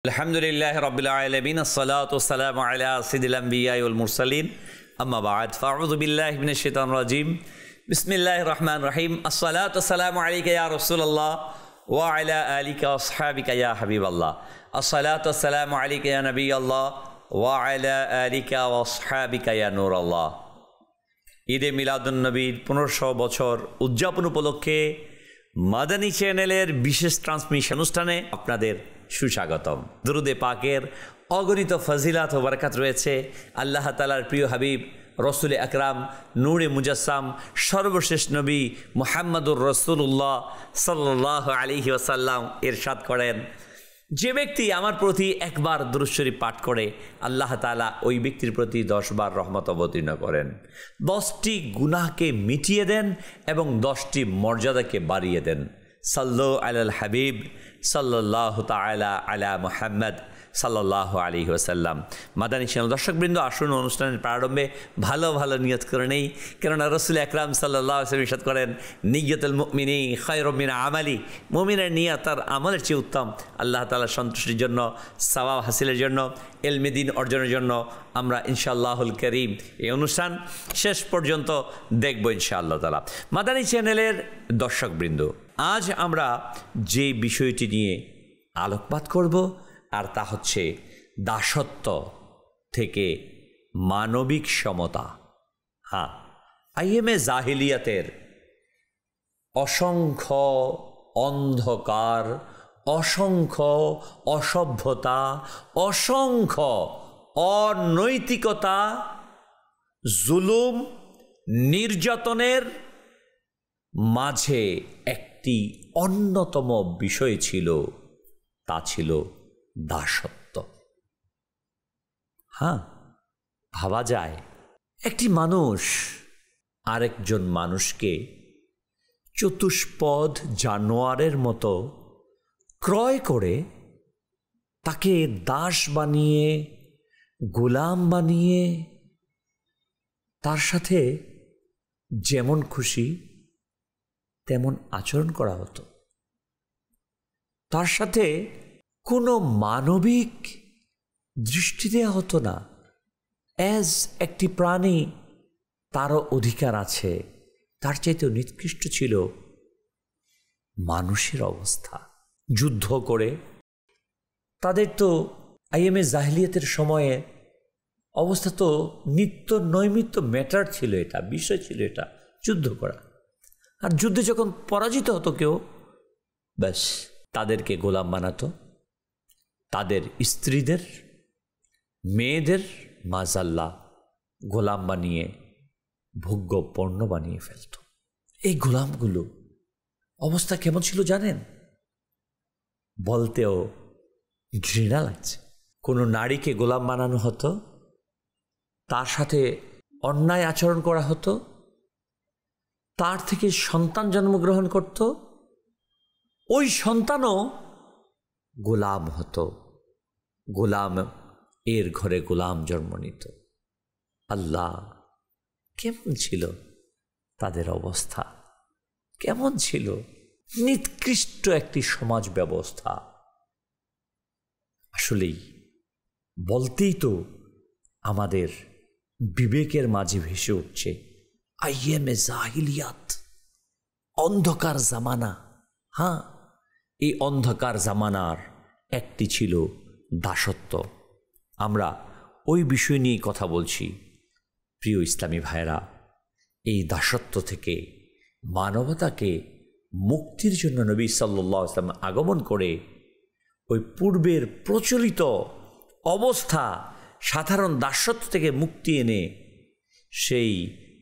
আলহামদুলিল্লাহ রাব্বিল আলামিন আসসালাতু ওয়াসসালামু আলা সাইয়্যিদিল আমবিয়া ওয়াল মুরসালিন আম্মা বা'দ ফাআউযু বিল্লাহি মিনাশ শাইতানির রাজিম বিসমিল্লাহির রহমানির রহিম আসসালাতু ওয়াসসালামু আলাইকা ইয়া রাসূলুল্লাহ ওয়া আলা আলিকা ওয়া আসহাবিকা ইয়া হাবিবাল্লাহ আসসালাতু ওয়াসসালামু আলাইকা ইয়া নবিয়াল্লাহ ওয়া আলা আলিকা ওয়া আসহাবিকা ইয়া নূরাল্লাহ। ঈদে মিলাদুন নবীর 1500 বছর উদযাপন উপলক্ষে মাদানী চ্যানেলের বিশেষ ট্রান্সমিশন অনুষ্ঠানে আপনাদের সুস্বাগতম। দুরুদে পাকের অগণিত ফজিলাত ও বরকত রয়েছে। আল্লাহ তাআলার প্রিয় হাবিব রসুল আকরাম নূরে মুজাসসাম সর্বশেষ নবী মুহাম্মদুর রাসূলুল্লাহ সাল্লাল্লাহু আলাইহি ওয়াসাল্লাম ইরশাদ করেন, যে ব্যক্তি আমার প্রতি একবার দুরূদ শরীফ পাঠ করে আল্লাহ তাআলা ওই ব্যক্তির প্রতি 10 বার রহমত অবতীর্ণ করেন, 10টি গুনাহকে মিটিয়ে দেন এবং 10টি মর্যাদাকে বাড়িয়ে দেন। সাল্লু আলাল হাবিব সাল্লাল্লাহু তাআলা আলা মুহাম্মদ সাল্লাল্লাহু আলাইহি ওয়াসাল্লাম। মাদানী চ্যানেল দর্শকবৃন্দ, আসুন অনুষ্ঠানের প্রারম্ভে ভালো ভালো নিয়ত করে নেই, কেননা রসুল আকরাম সাল্লাল্লাহু আলাইহি ওয়াসাল্লাম ইরশাদ করেন, নিয়তুল মুমিনি খায়রুম মিন আমালি, মুমিনের নিয়ত তার আমলের চেয়ে উত্তম। আল্লাহ তাআলার সন্তুষ্টির জন্য, সওয়াব হাসিলের জন্য, ইলমে দ্বীন অর্জনের জন্য আমরা ইনশাআল্লাহুল কারীম এই অনুষ্ঠান শেষ পর্যন্ত দেখব ইনশাআল্লাহ তাআলা। মাদানী চ্যানেলের দর্শকবৃন্দ, আজ আমরা যে বিষয়টি নিয়ে আলোকপাত করব আর তা হচ্ছে দাসত্ব থেকে মানবিক সমতা। হ্যাঁ, আইএমএ জাহিলিয়াতের অসংখ্য অন্ধকার, অসংখ্য অসভ্যতা, অসংখ্য অনৈতিকতা, জুলুম, নির্যাতনের মাঝে একটি অন্যতম বিষয় ছিল, তা ছিল দাসত্ব। হ্যাঁ, ভাবা যায় একটি মানুষ আরেকজন মানুষকে চতুষ্পদ জানোয়ারের মতো ক্রয় করে তাকে দাস বানিয়ে, গোলাম বানিয়ে তার সাথে যেমন খুশি তেমন আচরণ করা হতো। তার সাথে কোনো মানবিক দৃষ্টি দেওয়া হতো না। অ্যাজ একটি প্রাণী, তারও অধিকার আছে। তার চাইতেও নিকৃষ্ট ছিল মানুষের অবস্থা। যুদ্ধ করে তাদের তো আইএমএ জাহিলিয়াতের সময়ে অবস্থা তো নিত্য নৈমিত্য ম্যাটার ছিল, এটা বিষয় ছিল, এটা যুদ্ধ করা। আর যুদ্ধে যখন পরাজিত হতো কেউ, ব্যাস তাদেরকে গোলাম বানাতো, তাদের স্ত্রীদের, মেয়েদের মাজাল্লাহ গোলাম বানিয়ে ভোগ্য পণ্য বানিয়ে ফেলত। এই গোলামগুলো অবস্থা কেমন ছিল জানেন? বলতেও ঘৃণা লাগছে। কোনো নারীকে গোলাম বানানো হতো, তার সাথে অন্যায় আচরণ করা হতো, তার থেকে সন্তান জন্মগ্রহণ করত, ওই সন্তানও গোলাম হতো, গোলাম এর ঘরে গোলাম জন্ম নিত। আল্লাহ, কেমন ছিল তাদের অবস্থা, কেমন ছিল নিকৃষ্ট একটি সমাজ ব্যবস্থা। আসলেই বলতেই তো আমাদের বিবেকের মাঝে ভেসে উঠছে আইএমএ জাহিলিয়াত, অন্ধকার জামানা। হ্যাঁ, এই অন্ধকার জামানার একটি ছিল দাসত্ব। আমরা ওই বিষয় নিয়ে কথা বলছি। প্রিয় ইসলামী ভাইয়েরা, এই দাসত্ব থেকে মানবতাকে মুক্তির জন্য নবী সাল্লাল্লাহু আলাইহি ওয়াসাল্লাম আগমন করে ওই পূর্বের প্রচলিত অবস্থা, সাধারণ দাসত্ব থেকে মুক্তি এনে সেই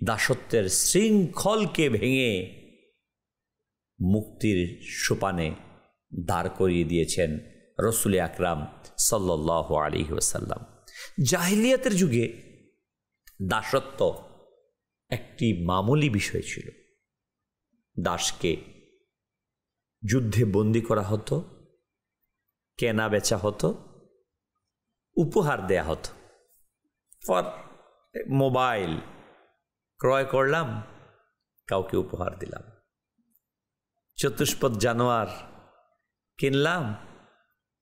দাসত্বের শৃঙ্খলকে ভেঙে মুক্তির সোপানে দাঁড় করিয়ে দিয়েছেন রসুল আকরাম সাল্লাল্লাহু আলাইহি ওয়াসাল্লাম। জাহিলিয়াতের যুগে দাসত্ব একটি মামুলি বিষয় ছিল। দাসকে যুদ্ধে বন্দী করা হতো, কেনা বেচা হতো, উপহার দেয়া হতো। ফর মোবাইল ক্রয় করলাম, কাউকে উপহার দিলাম। চতুষ্পদ জানোয়ার কিনলাম,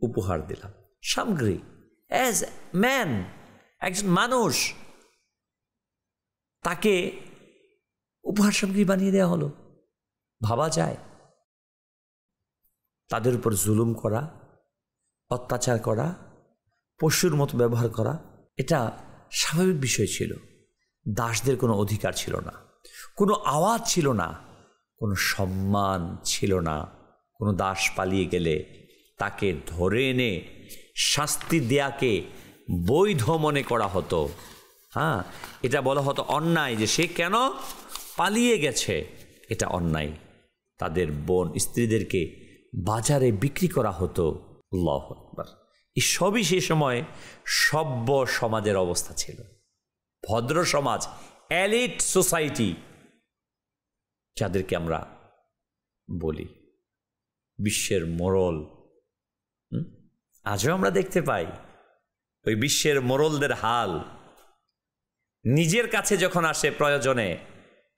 উপহার দিলাম। সামগ্রী, অ্যাজ ম্যান, একজন মানুষ, তাকে উপহার সামগ্রী বানিয়ে দেওয়া হলো। ভাবা যায়? তাদের উপর জুলুম করা, অত্যাচার করা, পশুর মতো ব্যবহার করা, এটা স্বাভাবিক বিষয় ছিল। দাসদের কোনো অধিকার ছিল না, কোনো আওয়াজ ছিল না, কোনো সম্মান ছিল না। কোনো দাস পালিয়ে গেলে তাকে ধরে এনে শাস্তি দেয়াকে বৈধ মনে করা হতো। হ্যাঁ, এটা বলা হতো অন্যায়, যে সে কেন পালিয়ে গেছে, এটা অন্যায়। তাদের বোন স্ত্রীদেরকে বাজারে বিক্রি করা হতো। আল্লাহু আকবার। এই সবই সে সময় সভ্য সমাজের অবস্থা ছিল। ভদ্র সমাজ, এলিট সোসাইটি যাদেরকে আমরা বলি, বিশ্বের মোড়ল। আজও আমরা দেখতে পাই ওই বিশ্বের মোড়লদের হাল। নিজের কাছে যখন আসে প্রয়োজনে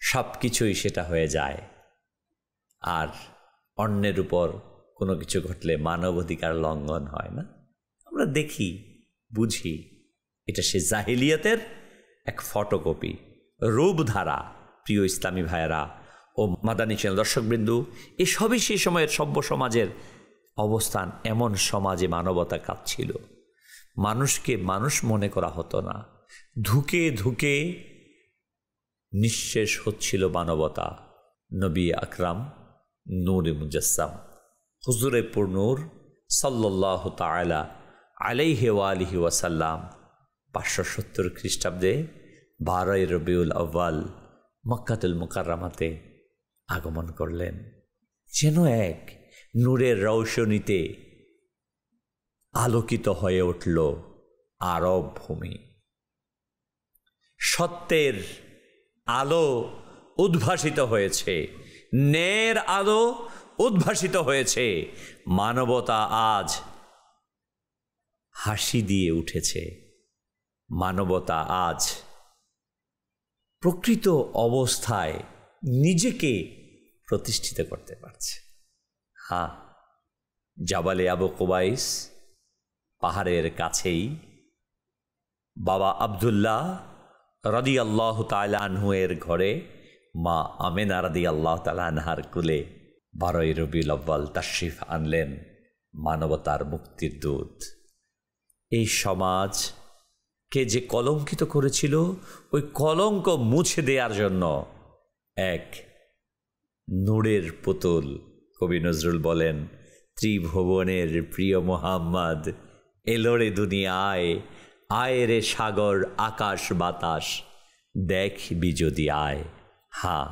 সব কিছুই সেটা হয়ে যায়, আর অন্যের উপর কোনো কিছু ঘটলে মানবাধিকার লঙ্ঘন হয় না। আমরা দেখি, বুঝি, এটা সে জাহিলিয়াতের এক ফটোকপি, রূপধারা। প্রিয় ইসলামী ভাইয়েরা ও মাদানী চ্যানেল দর্শকবৃন্দু, এই সবই সেই সময়ের সভ্য সমাজের অবস্থান। এমন সমাজে মানবতা কাঁপছিল, মানুষকে মানুষ মনে করা হতো না। ধুকে ধুকে নিঃশেষ হচ্ছিল মানবতা। নবী আকরাম নূরে মুজাসসাম হুজুরে পুরনূর সাল্লাল্লাহু তাআলা আলাইহি ওয়া আলিহি ওয়াসাল্লাম 570 খ্রিস্টাব্দে 12 রবিউল আউয়াল মক্কাতুল মুকাররমাতে আগমন করলেন। যেন এক নূরের রৌশনীতে আলোকিত হয়ে উঠল আরব ভূমি। সত্যের আলো উদ্ভাসিত হয়েছে, ন্যায়ের আলো উদ্ভাসিত হয়েছে। মানবতা আজ হাসি দিয়ে উঠেছে। মানবতা আজ প্রকৃত অবস্থায় নিজেকে প্রতিষ্ঠিত করতে পারছে। হ্যাঁ, জাবালে আবু কুবাইস পাহাড়ের কাছেই বাবা আব্দুল্লাহ রাদিয়াল্লাহু তাআলা আনহু এর ঘরে মা আমেনা রাদিয়াল্লাহু তাআলা আনহার কুলে 12 রবিউল আউয়াল তাশরিফ আনলেন মানবতার মুক্তির দূত। এই সমাজকে যে কলঙ্কিত করেছিল, ওই কলঙ্ক মুছে দেওয়ার জন্য এক নূরের পুতুল। কবি নজরুল বলেন, ত্রিভুবনের প্রিয় মোহাম্মদ এলোরে দুনিয়ায়, আয় রে সাগর আকাশ বাতাস দেখবি যদি আয়। হ্যাঁ,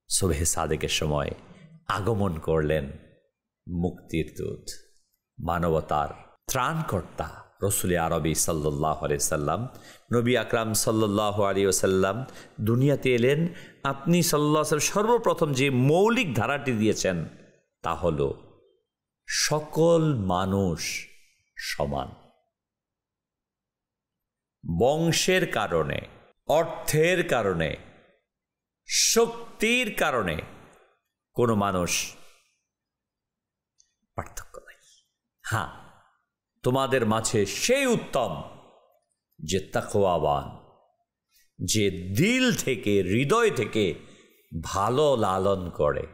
সুবহে সাদেকের সময় আগমন করলেন মুক্তির দূত, মানবতার ত্রাণকর্তা রসুল আরবি সাল্লাল্লাহু আলাইহি সাল্লাম। নবী আকরাম সাল্লাল্লাহু আলাইহি ওয়াসাল্লাম দুনিয়াতে এলেন। আপনি সাল্লাল্লাহু আলাইহি ওয়াসাল্লাম সর্বপ্রথম যে মৌলিক ধারাটি দিয়েছেন তা হলো সকল মানুষ সমান। বংশের কারণে, অর্থের কারণে, শক্তির কারণে কোনো মানুষ পার্থক্য নাই। হ্যাঁ, তোমাদের মাঝে সেই উত্তম যে তাকওয়াবান, যে দিল থেকে, হৃদয় থেকে ভালো লালন করে।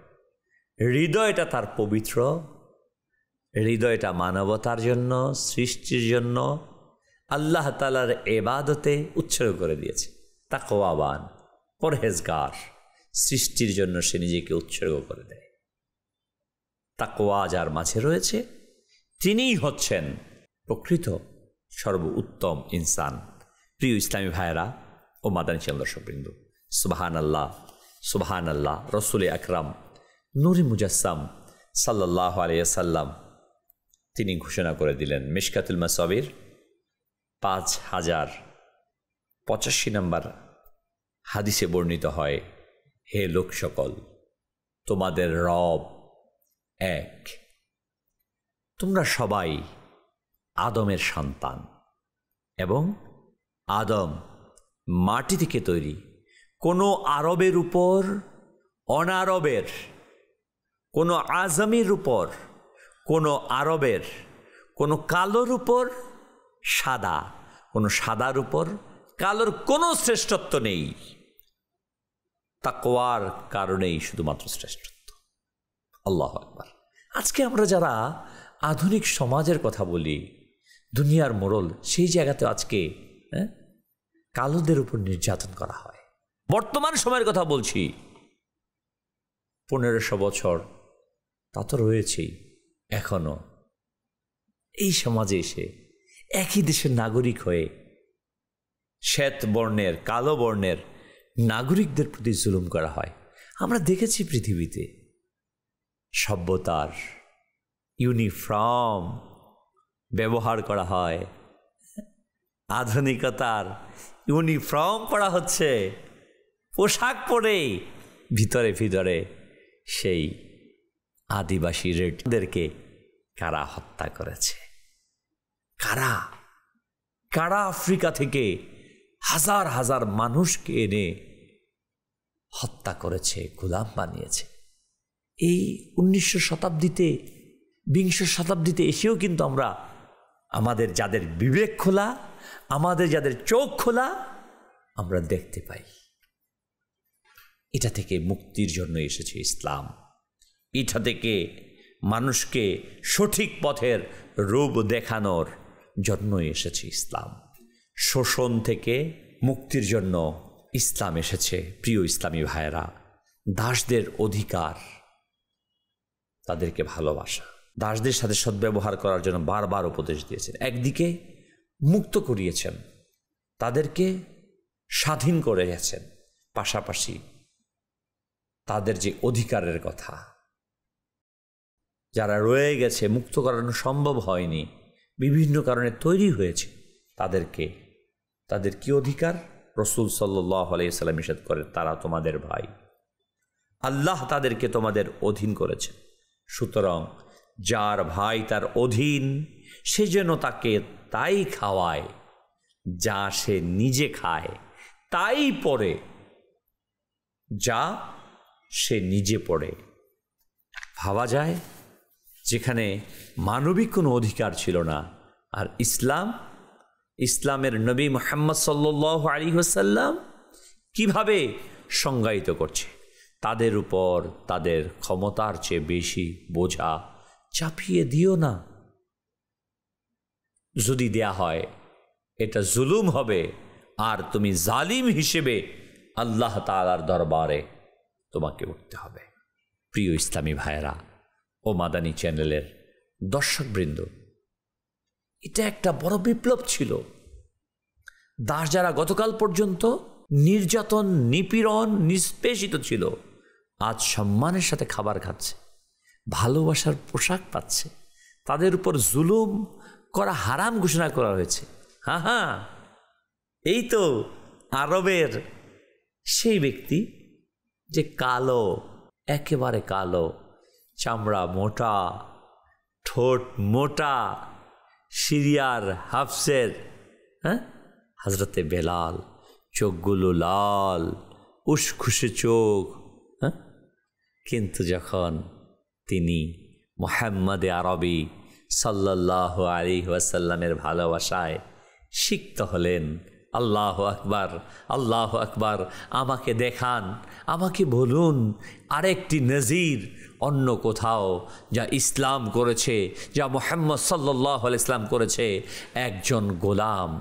হৃদয়টা তার পবিত্র, হৃদয়টা মানবতার জন্য, সৃষ্টির জন্য, আল্লাহ তাআলার ইবাদতে উৎসর্গ করে দিয়েছে। তাকওয়াবান, পরহেজগার, সৃষ্টির জন্য সে নিজেকে উৎসর্গ করে দেয়। তাকওয়া যার মাঝে রয়েছে তিনিই হচ্ছেন প্রকৃত সর্বোত্তম ইনসান। প্রিয় ইসলামী ভাইয়েরা ও মাদানী চ্যানেল দর্শকবৃন্দ, সুবহানাল্লাহ, সুবহানাল্লাহ। রসুল আকরাম নূরে মুজাসসাম সাল্লাল্লাহু আলাইহি ওয়াসাল্লাম তিনি ঘোষণা করে দিলেন, মিশকাতুল মাসাবির 5085 নম্বর হাদিসে বর্ণিত হয়, হে লোক সকল, তোমাদের রব এক। তোমরা সবাই আদমের সন্তান এবং আদম মাটি থেকে তৈরি। কোনো আরবের উপর, অনারবের, কোনো আজমির উপর, কোনো আরবের, কোনো কালোর উপর সাদা, কোনো সাদার উপর কালোর কোনো শ্রেষ্ঠত্ব নেই। তাকওয়ার কারণেই শুধুমাত্র শ্রেষ্ঠত্ব। আল্লাহু আকবার। আজকে আমরা যারা আধুনিক সমাজের কথা বলি, দুনিয়ার মোড়ল, সেই জায়গাতে আজকে কালোদের উপর নির্যাতন করা হয়। বর্তমান সময়ের কথা বলছি, 1500 বছর তা তো রয়েছেই, এখনো এই সমাজে এসে একই দেশের নাগরিক হয়ে শ্বেত বর্ণের, কালো বর্ণের নাগরিকদের প্রতি জুলুম করা হয়। আমরা দেখেছি পৃথিবীতে সভ্যতার ইউনিফর্ম ব্যবহার করা হয়, আধুনিকতার ইউনিফর্ম পরা হচ্ছে, পোশাক পরেই ভিতরে ভিতরে সেই আদিবাসী রেডদেরকে কারা হত্যা করেছে। কারা কারা আফ্রিকা থেকে হাজার হাজার মানুষকে এনে হত্যা করেছে, গোলাম বানিয়েছে। এই 1900 শতাব্দীতে, 20 শতাব্দীতে এসেও কিন্তু আমরা আমাদের যাদের বিবেক খোলা, আমাদের যাদের চোখ খোলা, আমরা দেখতে পাই এটা থেকে মুক্তির জন্য এসেছে ইসলাম। এটা থেকে মানুষকে সঠিক পথের রূপ দেখানোর জন্য এসেছে ইসলাম। শোষণ থেকে মুক্তির জন্য ইসলাম এসেছে। প্রিয় ইসলামী ভাইয়েরা, দাসদের অধিকার, তাদেরকে ভালোবাসা, দাসদের সাথে সদ্ব্যবহার করার জন্য বারবার উপদেশ দিয়েছেন। একদিকে মুক্ত করিয়েছেন, তাদেরকে স্বাধীন করে গেছেন, পাশাপাশি তাদের যে অধিকারের কথা, যারা রয়ে গেছে, মুক্ত করানো সম্ভব হয়নি, বিভিন্ন কারণে তৈরি হয়েছে, তাদের কি অধিকার? রাসূল সাল্লাল্লাহু আলাইহি সাল্লাম ইরশাদ করেন, তারা তোমাদের ভাই, আল্লাহ তাদেরকে তোমাদের অধীন করেছে। সুতরাং যার ভাই তার অধীন, সে যেন তাকে তাই খাওয়ায় যা সে নিজে খায়, তাই পড়ে যা সে নিজে পড়ে। ভাবা যায় যেখানে মানবিক কোনো অধিকার ছিল না, আর ইসলামের নবী মুহাম্মদ সাল্লাল্লাহু আলাইহি ওয়াসাল্লাম কিভাবে সংজ্ঞায়িত করছে, তাদের উপর তাদের ক্ষমতার চেয়ে বেশি বোঝা চাপিয়ে দিও না। যদি দেয়া হয় এটা জুলুম হবে, আর তুমি জালিম হিসেবে আল্লাহ তাআলার দরবারে তোমাকে উঠতে হবে। প্রিয় ইসলামী ভাইয়েরা ও মাদানী চ্যানেলের দর্শকবৃন্দ, এটা একটা বড় বিপ্লব ছিল। দাস যারা গতকাল পর্যন্ত নির্যাতন, নিপীড়ন, নিষ্পেষিত ছিল, আজ সম্মানের সাথে খাবার খাচ্ছে, ভালোবাসার পোশাক পাচ্ছে, তাদের উপর জুলুম করা হারাম ঘোষণা করা হয়েছে। হ্যাঁ, এই তো আরবের সেই ব্যক্তি যে কালো, একেবারে কালো, চামড়া মোটা, ঠোঁট মোটা, সিরিয়ার হাফসের হযরতে বেলাল, চোখগুলো লাল, উসখুসে চোখ, কিন্তু যখন তিনি মুহাম্মদ আরবি সাল্লাল্লাহু আলাইহি ওয়াসাল্লামের ভালোবাসায় সিক্ত হলেন, আল্লাহু আকবার, আল্লাহু আকবার, আমাকে দেখান, আমাকে বলুন আরেকটি নজির অন্য কোথাও যা ইসলাম করেছে, যা মুহাম্মদ সাল্লাল্লাহু আলাইহি ওয়াসাল্লাম করেছে। একজন গোলাম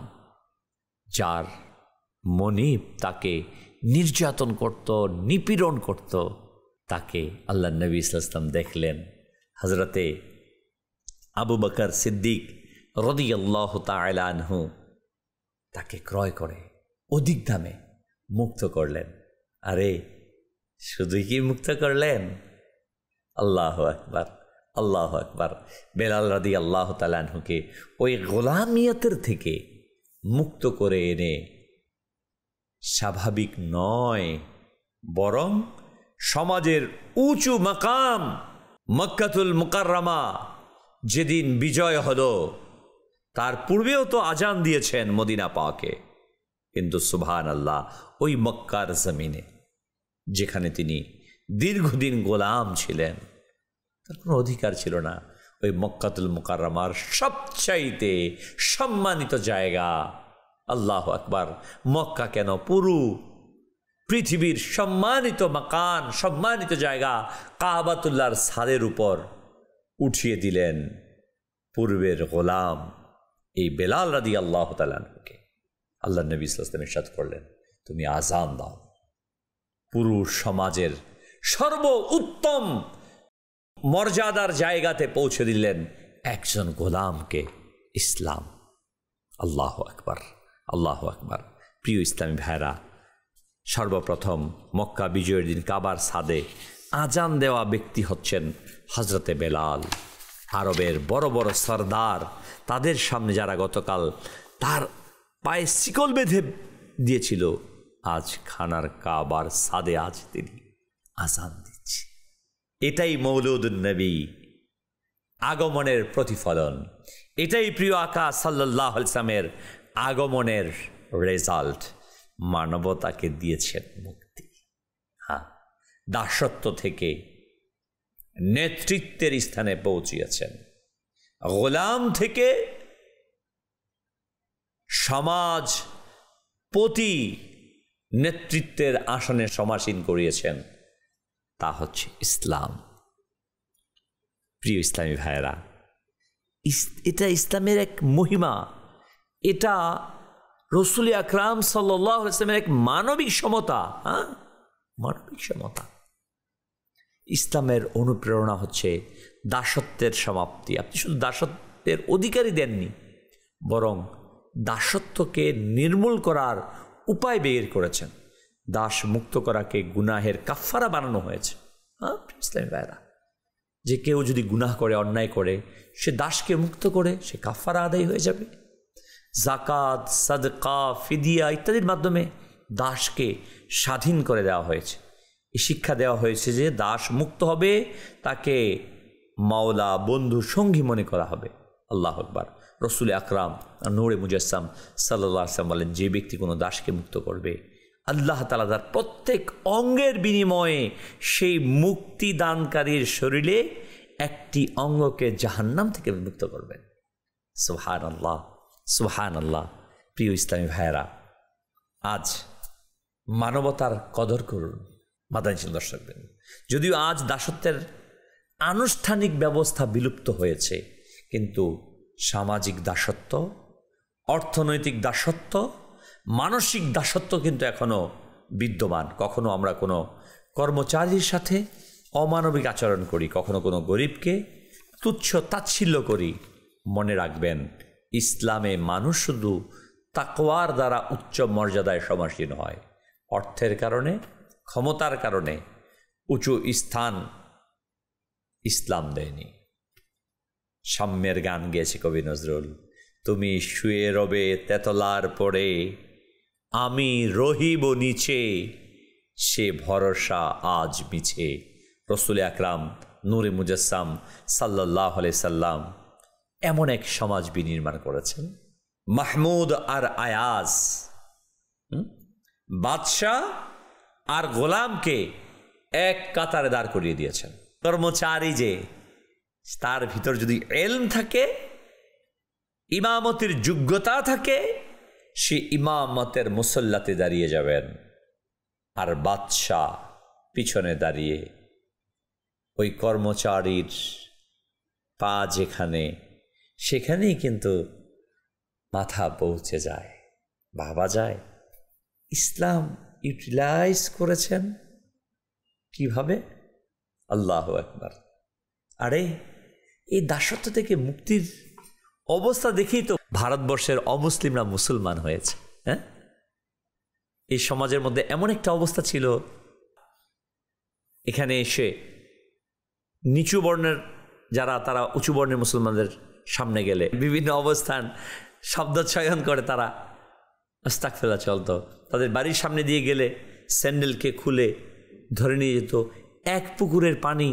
যার মনিব তাকে নির্যাতন করত, নিপীড়ন করত, তাকে আল্লাহ নবী সাল্লাল্লাহু আলাইহি ওয়াসাল্লাম দেখলেন। হযরতে আবু বকর সিদ্দিক রাদিয়াল্লাহু তাআলা আনহু তাকে ক্রয় করে অধিক দামে মুক্ত করলেন। আরে শুধুই কি মুক্ত করলেন? আল্লাহু আকবার, আল্লাহু আকবার। বেলাল রাদিয়াল্লাহু তাআলা আনহুকে ওই গোলামিয়তের থেকে মুক্ত করে এনে স্বাভাবিক নয়, বরং সমাজের উঁচু মাকাম মক্কাতুল মুকাররমা যেদিন বিজয় হলো, তার পূর্বেও তো আজান দিয়েছেন মদিনা পাকে, কিন্তু সুবহানাল্লাহ, ওই মক্কার জমিনে যেখানে তিনি দীর্ঘদিন গোলাম ছিলেন, তার কোনো অধিকার ছিল না। ওই মক্কাতুল মুকাররমার সবচাইতে সম্মানিত জায়গা। আল্লাহু আকবার। মক্কা কেন, পুরো পৃথিবীর সম্মানিত মাকান, সম্মানিত জায়গা কাবাতুল্লাহর ছাদের উপর উঠিয়ে দিলেন পূর্বের গোলাম এই বেলাল রাদিয়াল্লাহু তাআলা আনহুকে। আল্লাহ নবী সাল্লাল্লাহু আলাইহি ওয়াসাল্লাম ইরশাদ করলেন, তুমি আযান দাও। পুরুষ সমাজের সর্ব উত্তম মর্যাদার জায়গাতে পৌঁছে দিলেন একজন গোলামকে ইসলাম। আল্লাহু আকবার, আল্লাহু আকবার। প্রিয় ইসলামী ভাইরা, সর্বপ্রথম মক্কা বিজয়ের দিন কাবার ছাদে আজান দেওয়া ব্যক্তি হচ্ছেন হজরতে বেলাল। আরবের বড় বড় সরদার, তাদের সামনে যারা গতকাল তার পায়ে শিকল বেঁধে দিয়েছিল, আজ খানার কাবার ছাদে আজ তিনি আজান দিচ্ছে। এটাই মৌলুদুন নবী, আগমনের প্রতিফলন। এটাই প্রিয় আকা সাল্লাল্লাহু আলাইহি ওয়াসাল্লামের আগমনের রেজাল্ট। মানবতাকে দিয়েছেন মুক্তি। হ্যাঁ, দাসত্ব থেকে নেতৃত্বের স্থানে পৌঁছিয়েছেন, গোলাম থেকে সমাজপতি নেতৃত্বের আসনে সমাসীন করিয়েছেন। তা হচ্ছে ইসলাম। প্রিয় ইসলামী ভাইয়েরা, এটা ইসলামের এক মহিমা। এটা রাসূল আকরাম সাল্লাল্লাহু আলাইহি ওয়াসাল্লামের এক মানবিক সমতা। হ্যাঁ, মানবিক সমতা। ইসলামের অনুপ্রেরণা হচ্ছে দাসত্বের সমাপ্তি। আপনি শুধু দাসত্বের অধিকারী দেননি, বরং দাসত্বকে নির্মূল করার উপায় বের করেছেন। দাস মুক্ত করাকে গুনাহের কাফফারা বানানো হয়েছে। হ্যাঁ ইসলামী ভাইরা, যে কেউ যদি গুনাহ করে, অন্যায় করে, সে দাসকে মুক্ত করে সে কাফফারা আদায় হয়ে যাবে। জাকাত, সাদকা, ফিদিয়া ইত্যাদির মাধ্যমে দাসকে স্বাধীন করে দেওয়া হয়েছে। এই শিক্ষা দেওয়া হয়েছে যে দাস মুক্ত হবে, তাকে মাওলা, বন্ধু, সঙ্গী মনে করা হবে। আল্লাহু আকবার। রাসূল আকরাম নূরে মুজাসসাম সাল্লাল্লাহু আলাইহি ওয়াসাল্লাম বলেন, যে ব্যক্তি কোনো দাসকে মুক্ত করবে, আল্লাহ তাআলা তার প্রত্যেক অঙ্গের বিনিময়ে সেই মুক্তিদানকারীর শরীরে একটি অঙ্গকে জাহান্নাম থেকে মুক্ত করবেন। সুবহানাল্লাহ, সুবহানাল্লাহ। প্রিয় ইসলামী ভাইয়েরা, আজ মানবতার কদর করুন মাদানী দর্শকদের। যদিও আজ দাসত্বের আনুষ্ঠানিক ব্যবস্থা বিলুপ্ত হয়েছে, কিন্তু সামাজিক দাসত্ব, অর্থনৈতিক দাসত্ব, মানসিক দাসত্ব কিন্তু এখনও বিদ্যমান। কখনো আমরা কোনো কর্মচারীর সাথে অমানবিক আচরণ করি, কখনো কোনো গরিবকে তুচ্ছ তাচ্ছিল্য করি। মনে রাখবেন, ইসলামে মানুষ শুধু তাকওয়ার দ্বারা উচ্চ মর্যাদায় সমাসীন হয়। অর্থের কারণে, ক্ষমতার কারণে উঁচু স্থান ইসলাম দেয়নি। সাম্যের গান গেয়েছে কবি নজরুল, তুমি শুয়ে রবে তেতলার পরে, আমি রহিব নিচে, সে ভরসা আজ মিছে। রাসূল আকরাম নূরে মুজাসসাম সাল্লাল্লাহু আলাইহি সাল্লাম এমন এক সমাজ বিনির্মাণ করেছেন। মাহমুদ আর আয়াজ, বাদশাহ আর গোলামকে এক কাতারে দাঁড় করিয়ে দিয়েছেন। কর্মচারী যে, তার ভিতর যদি ইলম থাকে, ইমামতির যোগ্যতা থাকে, সে ইমামতের মুসল্লাতে দাঁড়িয়ে যাবেন। আর বাদশাহ পিছনে দাঁড়িয়ে ওই কর্মচারীর পা যেখানে, সেখানেই কিন্তু মাথা পৌঁছে যায়। ভাবা যায় ইসলাম ইউটিলাইজ করেছেন কিভাবে। আল্লাহু আকবার। আরে এই দাসত্ব থেকে মুক্তির অবস্থা দেখেই তো ভারতবর্ষের অমুসলিমরা মুসলমান হয়েছে। হ্যাঁ, এই সমাজের মধ্যে এমন একটা অবস্থা ছিল, এখানে এসে নিচু বর্ণের যারা, তারা উঁচু বর্ণের মুসলমানদের সামনে গেলে বিভিন্ন অবস্থান শব্দচয়ন করে তারা আস্তাগফিরুল্লাহ চলতো। তাদের বাড়ির সামনে দিয়ে গেলে স্যান্ডেলকে খুলে ধরে নিয়ে যেত। এক পুকুরের পানি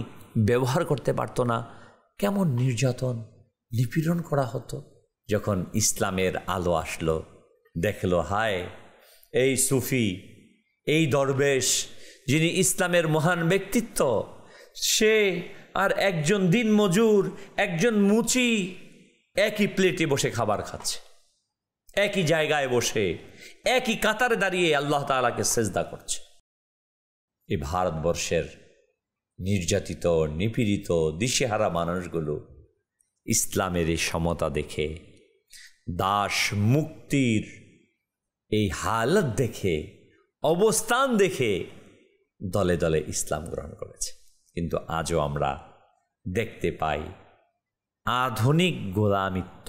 ব্যবহার করতে পারতো না। কেমন নির্যাতন, নিপীড়ন করা হতো। যখন ইসলামের আলো আসলো, দেখলো হায়, এই সুফি, এই দরবেশ যিনি ইসলামের মহান ব্যক্তিত্ব, সে আর একজন দিন মজুর, একজন মুচি একই প্লেটে বসে খাবার খাচ্ছে, একই জায়গায় বসে একই কাতারে দাঁড়িয়ে আল্লাহ তাআলাকে সেজদা করছে। এই ভারতবর্ষের নির্যাতিত, নিপীড়িত, দিশেহারা মানুষগুলো ইসলামের এই সমতা দেখে, দাস মুক্তির এই হালত দেখে, অবস্থান দেখে দলে দলে ইসলাম গ্রহণ করেছে। কিন্তু আজও আমরা দেখতে পাই আধুনিক গোলামিত্ব,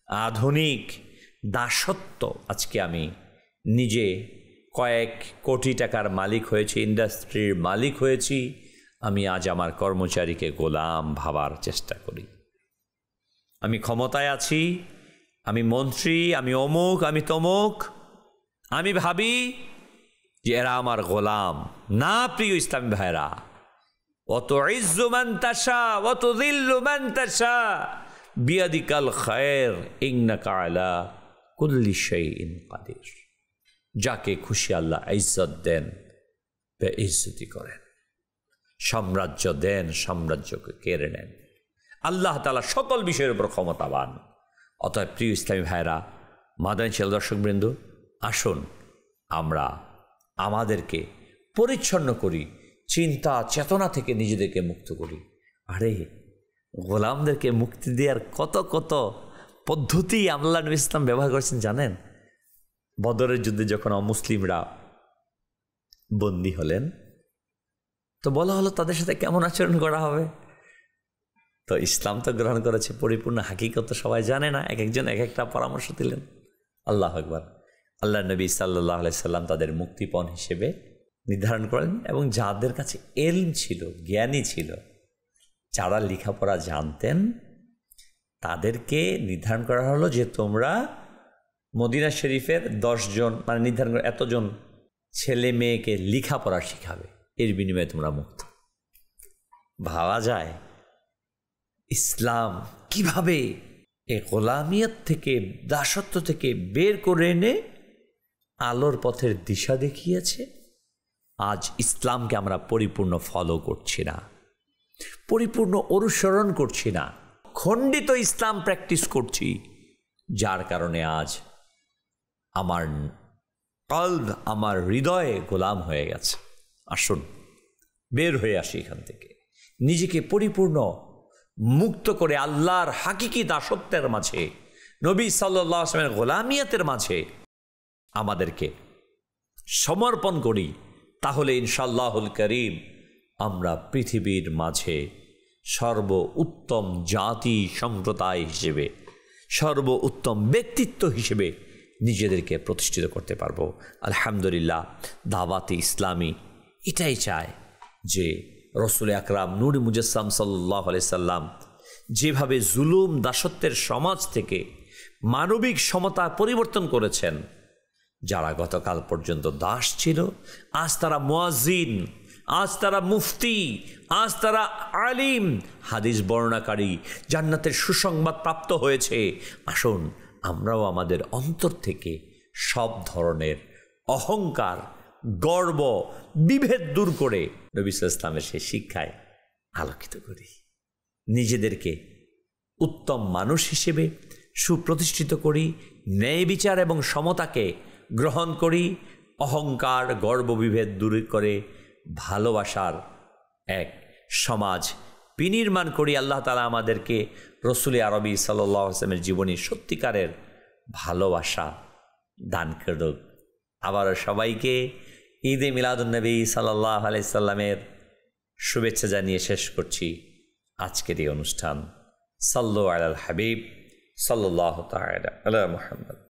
আধুনিক দাসত্ব। আজকে আমি নিজে কয়েক কোটি টাকার মালিক হয়েছি, ইন্ডাস্ট্রির মালিক হয়েছি, আমি আজ আমার কর্মচারীকে গোলাম ভাবার চেষ্টা করি। আমি ক্ষমতায় আছি, আমি মন্ত্রী, আমি অমুক, আমি তমুক, আমি ভাবি যে এরা আমার গোলাম। না প্রিয় ইসলামী ভাইরা, ওয়াতুইজ্জু মান তাশা ওয়া তুযিল্লু মান তাশা বিয়াদিকাল খায়র ইন্নাকা আলা কুল্লি শাইইন কাদির। যাকে খুশি আল্লাহ ইজ্জত দেন, বেইজ্জতি করেন, সাম্রাজ্য দেন, সাম্রাজ্যকে কেড়ে নেন। আল্লাহ তাআলা সকল বিষয়ের উপর ক্ষমতাবান। অতএব প্রিয় ইসলামী ভাইরা, মাদানী চ্যানেল দর্শকবৃন্দ, আসুন আমরা আমাদেরকে পরিচ্ছন্ন করি, চিন্তা চেতনা থেকে নিজেদেরকে মুক্ত করি। আরে গোলামদেরকে মুক্তি দেওয়ার কত কত পদ্ধতি আল্লাহ নবী ইসলাম ব্যবহার করেছেন জানেন? বদরের যুদ্ধে যখন অমুসলিমরা বন্দী হলেন, তো বলা হলো তাদের সাথে কেমন আচরণ করা হবে। তো ইসলাম তো গ্রহণ করেছে, পরিপূর্ণ হাকিকত সবাই জানে না, এক একজন এক একটা পরামর্শ দিলেন। আল্লাহ আকবার। আল্লাহ নবী সাল্লাল্লাহু আলাইহি সাল্লাম তাদের মুক্তিপণ হিসেবে নির্ধারণ করেন, এবং যাদের কাছে এলম ছিল, জ্ঞানী ছিল, যারা লেখাপড়া জানতেন, তাদেরকে নির্ধারণ করা হলো যে তোমরা মদিনা শরীফের 10 জন, মানে নির্ধারণ করে এতজন ছেলে মেয়েকে লেখাপড়া শিখাবে, এর বিনিময়ে তোমরা মুক্ত। ভাবা যায় ইসলাম কিভাবে এই গোলামিয়ত থেকে, দাসত্ব থেকে বের করে এনে আলোর পথের দিশা দেখিয়েছে। আজ ইসলামকে আমরা পরিপূর্ণ ফলো করছি না, পরিপূর্ণ অনুসরণ করছি না, খণ্ডিত ইসলাম প্র্যাকটিস করছি, যার কারণে আজ আমার কলব, আমার হৃদয়ে গোলাম হয়ে গেছে। আসুন বের হয়ে আসি এখান থেকে, নিজেকে পরিপূর্ণ মুক্ত করে আল্লাহর হাকিকি দাসত্বের মাঝে, নবী সাল্লাল্লাহু আলাইহি ওয়াসাল্লামের গোলামিয়তের মাঝে আমাদেরকে সমর্পণ করি। তাহলে ইনশাআল্লাহুল করিম আমরা পৃথিবীর মাঝে সর্ব উত্তম জাতি সম্প্রদায় হিসেবে, সর্ব উত্তম ব্যক্তিত্ব হিসেবে নিজেদেরকে প্রতিষ্ঠিত করতে পারবো। আলহামদুলিল্লাহ, দাওয়াতে ইসলামী এটাই চায় যে রসুল আকরাম নূর মুজাসসাম সাল্লাল্লাহু আলাইহি সাল্লাম যেভাবে জুলুম দাসত্বের সমাজ থেকে মানবিক সমতা পরিবর্তন করেছেন, যারা গতকাল পর্যন্ত দাস ছিল, আজ তারা মুয়াজ্জিন, আজ তারা মুফতি, আজ তারা আলিম, হাদিস বর্ণনাকারী, জান্নাতের সুসংবাদ প্রাপ্ত হয়েছে। আসুন আমরাও আমাদের অন্তর থেকে সব ধরনের অহংকার, গর্ব, বিভেদ দূর করে নবী সাল্লাল্লাহু আলাইহি ওয়াসাল্লামের সেই শিক্ষায় আলোকিত করি, নিজেদেরকে উত্তম মানুষ হিসেবে সুপ্রতিষ্ঠিত করি, ন্যায় বিচার এবং সমতাকে গ্রহণ করি, অহংকার, গর্ব, বিভেদ দূর করে ভালোবাসার এক সমাজ বিনির্মাণ করি। আল্লাহ তাআলা আমাদেরকে রসুল আরবি সাল্লাল্লাহু আলাইহি ওয়াসাল্লামের জীবনী সত্যিকারের ভালোবাসা দান করুক। আবারও সবাইকে ঈদে মিলাদুন্নবী সাল্লাল্লাহু আলাইহি সাল্লামের শুভেচ্ছা জানিয়ে শেষ করছি আজকের এই অনুষ্ঠান। সাল্লু আলাল হাবিব সাল্লাল্লাহু তাআলা আলা মুহাম্মদ।